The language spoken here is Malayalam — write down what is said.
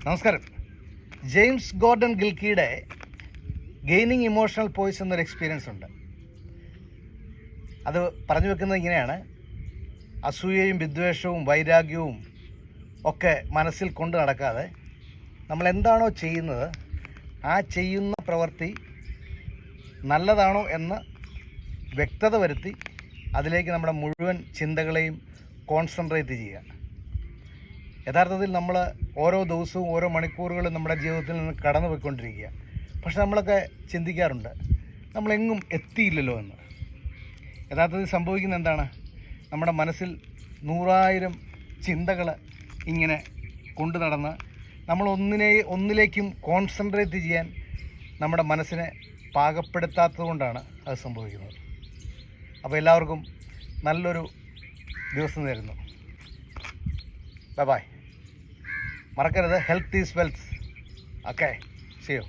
നമസ്കാരം. ജെയിംസ് ഗോർഡൻ ഗിൽക്കിയുടെ ഗെയിനിങ് ഇമോഷണൽ പോയ്സ് എന്നൊരു എക്സ്പീരിയൻസ് ഉണ്ട്. അത് പറഞ്ഞു വെക്കുന്നത് ഇങ്ങനെയാണ്: അസൂയയും വിദ്വേഷവും വൈരാഗ്യവും ഒക്കെ മനസ്സിൽ കൊണ്ട് നടക്കാതെ നമ്മൾ എന്താണോ ചെയ്യുന്നത് ആ ചെയ്യുന്ന പ്രവൃത്തി നല്ലതാണോ എന്ന് വ്യക്തത വരുത്തി അതിലേക്ക് നമ്മുടെ മുഴുവൻ ചിന്തകളെയും കോൺസെൻട്രേറ്റ് ചെയ്യുക. യഥാർത്ഥത്തിൽ നമ്മൾ ഓരോ ദിവസവും ഓരോ മണിക്കൂറുകളും നമ്മുടെ ജീവിതത്തിൽ നിന്ന് കടന്നു പോയിക്കൊണ്ടിരിക്കുക. പക്ഷെ നമ്മളൊക്കെ ചിന്തിക്കാറുണ്ട് നമ്മളെങ്ങും എത്തിയില്ലല്ലോ എന്ന്. യഥാർത്ഥത്തിൽ സംഭവിക്കുന്ന എന്താണ്? നമ്മുടെ മനസ്സിൽ 100,000 ചിന്തകൾ ഇങ്ങനെ കൊണ്ടു നടന്ന് നമ്മൾ ഒന്നിലേക്കും കോൺസെൻട്രേറ്റ് ചെയ്യാൻ നമ്മുടെ മനസ്സിനെ പാകപ്പെടുത്താത്തത് കൊണ്ടാണ് അത് സംഭവിക്കുന്നത്. അപ്പോൾ എല്ലാവർക്കും നല്ലൊരു ദിവസം നേരുന്നു. ബൈ. മറക്കരുത്, health is wealth. Okay, see U.